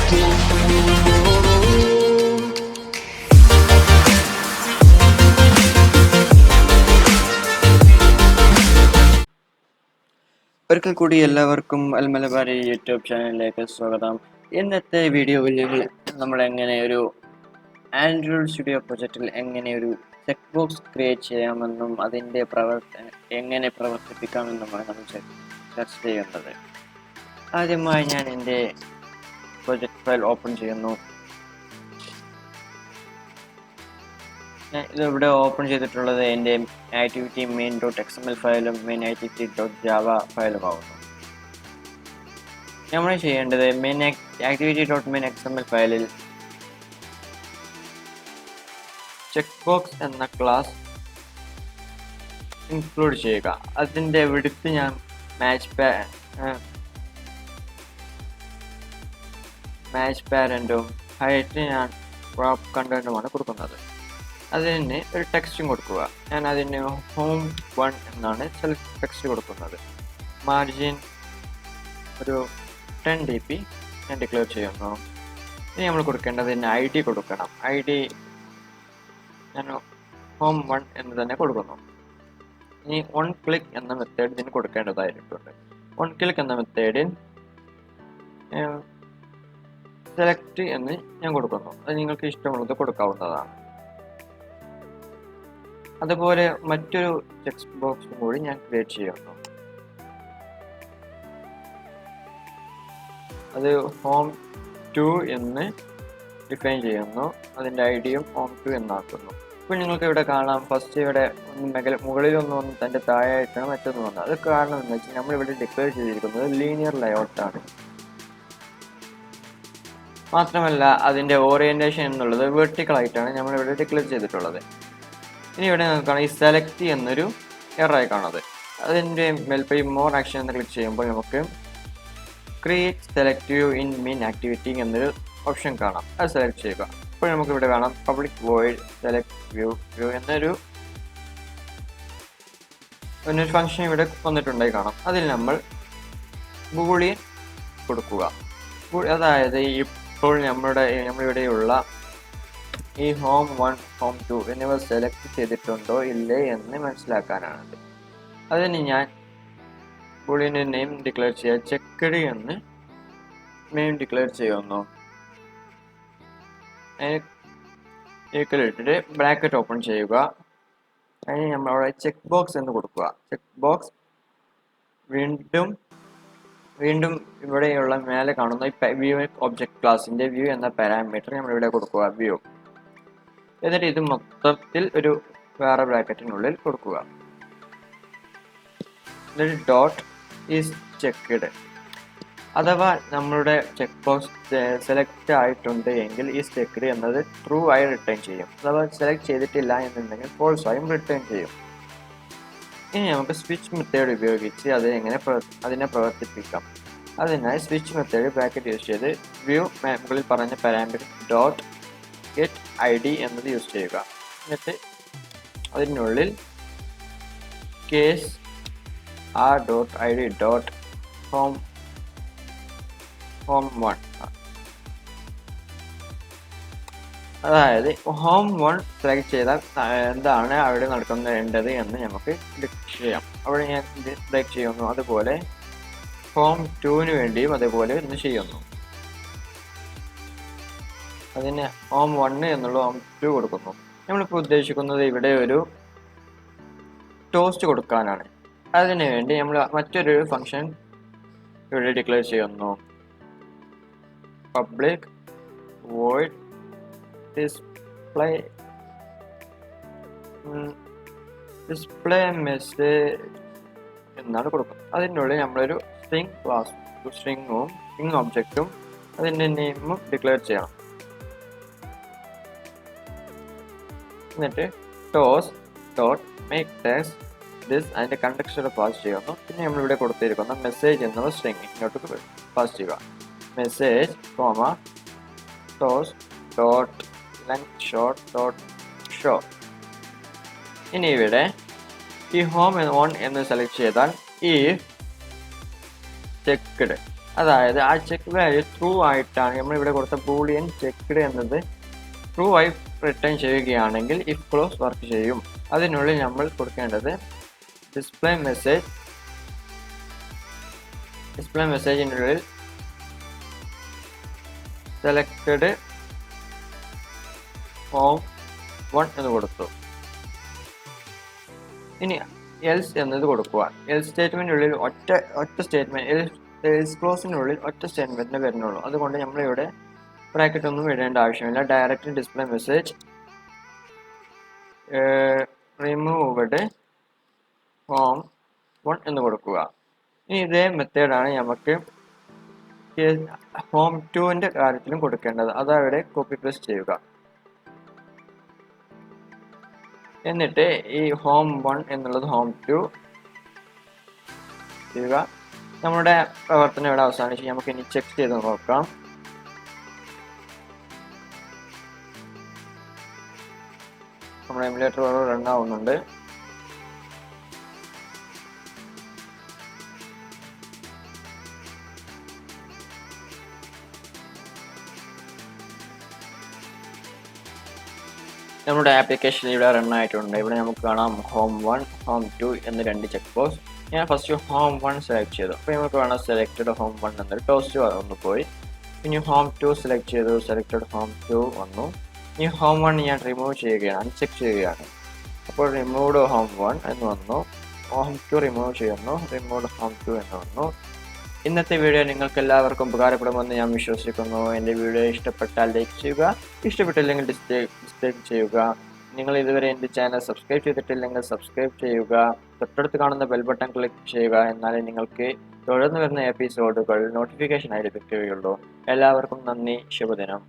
ഒരിക്കൽ കൂടി എല്ലാവർക്കും അൽ-മലബാരി യൂട്യൂബ് ചാനലിലേക്ക് സ്വാഗതം. ഇന്നത്തെ വീഡിയോയിൽ നമ്മൾ എങ്ങനെ ഒരു ആൻഡ്രോയിഡ് സ്റ്റുഡിയോ പ്രൊജക്റ്റിൽ എങ്ങനെ ഒരു ചെക്ക് ബോക്സ് ക്രിയേറ്റ് ചെയ്യാമെന്നും അതിൻ്റെ എങ്ങനെ പ്രവർത്തിപ്പിക്കാമെന്നുമാണ് നമ്മൾ ചർച്ച ചെയ്യുന്നത്. ആദ്യമായി ഞാൻ എൻ്റെ പ്രൊജക്റ്റ് ഫയൽ ഓപ്പൺ ചെയ്യുന്നു. ഇതിവിടെ ഓപ്പൺ ചെയ്തിട്ടുള്ളത് എൻ്റെ ആക്ടിവിറ്റി main.xml ഫയലും മെയിൻ activity.java ഫയലുമാകുന്നു. നമ്മൾ ചെയ്യേണ്ടത് activity.main.xml ഫയലിൽ ചെക്ക്ബോക്സ് എന്ന ക്ലാസ് ഇൻക്ലൂഡ് ചെയ്യുക. അതിൻ്റെ വിഡ്ത്ത് ഞാൻ മാച്ച് പാരന്റും ഹൈറ്റ് ഞാൻ ക്രോപ്പ് കണ്ടന്റുമാണ് കൊടുക്കുന്നത്. അതിന് ഒരു ടെക്സ്റ്റും കൊടുക്കുക. ഞാൻ അതിന് ഹോം 1 എന്നാണ് ടെക്സ്റ്റ് കൊടുക്കുന്നത്. മാർജിൻ ഒരു 10 dp ഞാൻ ഡിക്ലെയർ ചെയ്യുന്നു. ഇനി നമ്മൾ കൊടുക്കേണ്ടതിന് ID കൊടുക്കണം. ID ഞാൻ ഹോം 1 എന്ന് തന്നെ കൊടുക്കുന്നു. ഇനി ഓൺ ക്ലിക്ക് എന്ന മെത്തേഡ് ഇതിന് കൊടുക്കേണ്ടതായിട്ടുണ്ട്. ഓൺ ക്ലിക്ക് എന്ന മെത്തേഡിൽ സെലക്ട് എന്ന് ഞാൻ കൊടുക്കുന്നു. അത് നിങ്ങൾക്ക് ഇഷ്ടമുള്ളത് കൊടുക്കാവുന്നതാണ്. അതുപോലെ മറ്റൊരു ടെക്സ്റ്റ് ബോക്സും കൂടി ഞാൻ ക്രിയേറ്റ് ചെയ്യുന്നു. അത് ഹോം 2 എന്ന് ഡിഫൈൻ ചെയ്യുന്നു. അതിൻ്റെ ഐഡിയും ഹോം 2 എന്നാക്കുന്നു. ഇപ്പോൾ നിങ്ങൾക്ക് ഇവിടെ കാണാം, ഫസ്റ്റ് ഇവിടെ മുകളിലൊന്നും തൻ്റെ താഴെയായിട്ടാണ് മറ്റൊന്ന് വന്നത്. അത് കാരണം എന്ന് വെച്ചാൽ നമ്മളിവിടെ ഡിക്ലെയർ ചെയ്തിരിക്കുന്നത് ലീനിയർ ലേഔട്ടാണ്. മാത്രമല്ല അതിൻ്റെ ഓറിയൻറ്റേഷൻ എന്നുള്ളത് വെർട്ടിക്കൽ ആയിട്ടാണ് നമ്മളിവിടെ ഡിക്ലെയർ ചെയ്തിട്ടുള്ളത്. ഇനി ഇവിടെ നമുക്ക് കാണാം, ഈ സെലക്ട് എന്നൊരു എററായി കാണുന്നത്. അതിൻ്റെ മേൽപ്പൈ മോർ ആക്ഷൻ എന്ന് ക്ലിക്ക് ചെയ്യുമ്പോൾ നമുക്ക് create select view in main activity എന്നൊരു ഓപ്ഷൻ കാണാം. അത് സെലക്ട് ചെയ്യുക. അപ്പോൾ നമുക്ക് ഇവിടെ കാണാം പബ്ലിക് വോയിഡ് സെലക്ട് വ്യൂ എന്നൊരു ഫംഗ്ഷൻ ഇവിടെ വന്നിട്ടുണ്ടായി കാണാം. അതിൽ നമ്മൾ ബൂളിയൻ കൊടുക്കുക. അതായത് ഇപ്പോൾ നമ്മളിവിടെയുള്ള ഈ ഹോം 1 ഹോം 2 എന്നിവ സെലക്ട് ചെയ്തിട്ടുണ്ടോ ഇല്ലേ എന്ന് മനസ്സിലാക്കാനാണത്. അതിന് ഞാൻ ബൂളിയൻ്റെ നെയിം ഡിക്ലെയർ ചെയ്യുക. ചെക്ക്ഡ് എന്ന് നെയിം ഡിക്ലെയർ ചെയ്യുന്നു. ഇട്ടിട്ട് ബ്രാക്കറ്റ് ഓപ്പൺ ചെയ്യുക. അതിന് നമ്മളവിടെ ചെക്ക് ബോക്സ് എന്ന് കൊടുക്കുക. ചെക്ക് ബോക്സ് വീണ്ടും ഇവിടെയുള്ള മേലെ കാണുന്ന വ്യൂ ഒബ്ജക്റ്റ് ക്ലാസിൻ്റെ വ്യൂ എന്ന പാരാമീറ്റർ നമ്മളിവിടെ കൊടുക്കുക. വ്യൂ. എന്നിട്ട് ഇത് മൊത്തത്തിൽ ഒരു വേറെ ബ്രാക്കറ്റിനുള്ളിൽ കൊടുക്കുക. എന്നിട്ട് ഡോട്ട് ഈസ് ചെക്ക്ഡ്. അഥവാ നമ്മളുടെ ചെക്ക് ബോക്സ് സെലക്ട് ആയിട്ടുണ്ട് എങ്കിൽ ഈസ് ചെക്ക്ഡ് എന്നത് ട്രൂ ആയി റിട്ടേൺ ചെയ്യും. അഥവാ സെലക്ട് ചെയ്തിട്ടില്ല എന്നുണ്ടെങ്കിൽ ഫോൾസ് ആയും റിട്ടേൺ ചെയ്യും. ഇനി നമുക്ക് സ്വിച്ച് മെത്തേഡ് ഉപയോഗിച്ച് അതിനെ പ്രവർത്തിപ്പിക്കാം. അതിനായി സ്വിച്ച് മെത്തേഡ് ബ്രാക്കറ്റ് യൂസ് ചെയ്ത് വ്യൂ മുകളിൽ പറഞ്ഞ പാരാമീറ്റർ ഡോട്ട് ഗെറ്റ് ID എന്നത് യൂസ് ചെയ്യുക. എന്നിട്ട് അതിനുള്ളിൽ കേസ് r.id ഡോട്ട് ഹോം 1 അതായത് ഹോം 1 സെലക്ട് ചെയ്താൽ എന്താണ് അവിടെ നടക്കേണ്ടത് എന്ന് നമുക്ക് ക്ലിക്ക് ചെയ്യാം. അവിടെ ഞാൻ ഇത് സെലക്ട് ചെയ്യുന്നു. അതുപോലെ ഹോം 2 വേണ്ടിയും അതേപോലെ ഒന്ന് ചെയ്യുന്നു. അതിന് ഹോം 1 എന്നുള്ള ഹോം 2 കൊടുക്കുന്നു. നമ്മളിപ്പോൾ ഉദ്ദേശിക്കുന്നത് ഇവിടെ ഒരു ടോസ്റ്റ് കൊടുക്കാനാണ്. അതിനു വേണ്ടി നമ്മൾ മറ്റൊരു ഫംഗ്ഷൻ ഇവിടെ ഡിക്ലെയർ ചെയ്യുന്നു. പബ്ലിക് വോയിഡ് ഡിസ്പ്ലേ മെസ്സേജ് എന്നാണ് കൊടുക്കുന്നത്. അതിനുള്ളിൽ നമ്മളൊരു സ്ട്രിങ് ഒബ്ജക്റ്റും അതിൻ്റെ നെയിമും ഡിക്ലെയർ ചെയ്യണം. എന്നിട്ട് toss dot make text this അതിൻ്റെ കണ്ടക്സ്റ്റർ പാസ് ചെയ്യുന്നു. പിന്നെ നമ്മളിവിടെ കൊടുത്തിരിക്കുന്ന മെസ്സേജ് എന്നുള്ള സ്ട്രിങ് ഇങ്ങോട്ട് പാസ് ചെയ്യുക. Message toss dot length short dot show. ഇനി ഇവിടെ ഈ ഹോം 1 എന്ന് സെലക്ട് ചെയ്താൽ ഈ ചെക്ക്ഡ് അതായത് ആ ചെക്ക് വാല്യൂ ട്രൂ ആയിട്ടാണ് നമ്മളിവിടെ കൊടുത്ത ബൂളിയൻ ചെക്ക്ഡ് എന്നത് ട്രൂ ആയി റിട്ടേൺ ചെയ്യുകയാണെങ്കിൽ ഇഫ് ക്ലോസ് വർക്ക് ചെയ്യും. അതിനുള്ളിൽ നമ്മൾ കൊടുക്കേണ്ടത് ഡിസ്പ്ലേ മെസ്സേജിനുള്ളിൽ സെലക്റ്റഡ് ഹോം 1 എന്ന് കൊടുത്തു. ഇനി എൽസ് എന്നത് കൊടുക്കുക. എൽസ് സ്റ്റേറ്റ്മെന്റിനുള്ളിൽ ഒറ്റ സ്റ്റേറ്റ്മെന്റ്, എൽസ് ക്ലോസിനുള്ളിൽ ഒറ്റ സ്റ്റേറ്റ്മെന്റിനെ വരുന്നുള്ളൂ. അതുകൊണ്ട് നമ്മളിവിടെ ബ്രാക്കറ്റ് ഒന്നും ഇടേണ്ട ആവശ്യമില്ല. Direct display message removed home 1 എന്ന് കൊടുക്കുക. ഇനി ഇതേ മെത്തേഡാണ് നമുക്ക് ഹോം 2ന്റെ കാര്യത്തിലും കൊടുക്കേണ്ടത്. അതവിടെ കോപ്പി പേസ്റ്റ് ചെയ്യുക. എന്നിട്ട് ഈ ഹോം 1 എന്നുള്ളത് ഹോം 2 ചെയ്യുക. നമ്മുടെ പ്രവർത്തനം ഇവിടെ അവസാനിച്ച് നമുക്ക് ഇനി ചെക്ക് ചെയ്ത് നോക്കാം. നമ്മുടെ എമുലേറ്റർ റൺ ആവുന്നുണ്ട്. നമ്മുടെ ആപ്ലിക്കേഷൻ ഇവിടെ റൺ ആയിട്ടുണ്ട്. ഇവിടെ നമുക്ക് കാണാം ഹോം 1, ഹോം 2 എന്ന് 2 ചെക്ക് ബോക്സ്. ഞാൻ ഫസ്റ്റ് ഹോം 1 സെലക്ട് ചെയ്തു. അപ്പോൾ നമുക്ക് വേണം സെലക്റ്റഡ് ഹോം 1 എന്നൊരു ടോസ്റ്റ് ഒന്ന് പോയി. ഇനി ഹോം 2 സെലക്ട് ചെയ്തു, സെലക്റ്റഡ് ഹോം 2 വന്നു. ഇനി ഹോം 1 ഞാൻ റിമൂവ് ചെയ്യുകയാണ്, അൺചെക്ക് ചെയ്യുകയാണ്. അപ്പോൾ റിമൂവ്ഡ് ഹോം 1 എന്ന് വന്നു. ഹോം 2 റിമൂവ് ചെയ്യുന്നു, റിമൂവ്ഡ് ഹോം 2 എന്ന് വന്നു. ഇന്നത്തെ വീഡിയോ നിങ്ങൾക്ക് എല്ലാവർക്കും ഉപകാരപ്പെടുമെന്ന് ഞാൻ വിശ്വസിക്കുന്നു. എൻ്റെ വീഡിയോ ഇഷ്ടപ്പെട്ടാൽ ലൈക്ക് ചെയ്യുക, ഇഷ്ടപ്പെട്ടില്ലെങ്കിൽ ഡിസ്ലൈക്ക് ചെയ്യുക. നിങ്ങൾ ഇതുവരെ എൻ്റെ ചാനൽ സബ്സ്ക്രൈബ് ചെയ്തിട്ടില്ലെങ്കിൽ സബ്സ്ക്രൈബ് ചെയ്യുക. തൊട്ടടുത്ത് കാണുന്ന ബെൽ ബട്ടൺ ക്ലിക്ക് ചെയ്യുക. എന്നാലേ നിങ്ങൾക്ക് തുടർന്ന് വരുന്ന എപ്പിസോഡുകൾ നോട്ടിഫിക്കേഷനായി ലഭിക്കുകയുള്ളൂ. എല്ലാവർക്കും നന്ദി, ശുഭദിനം.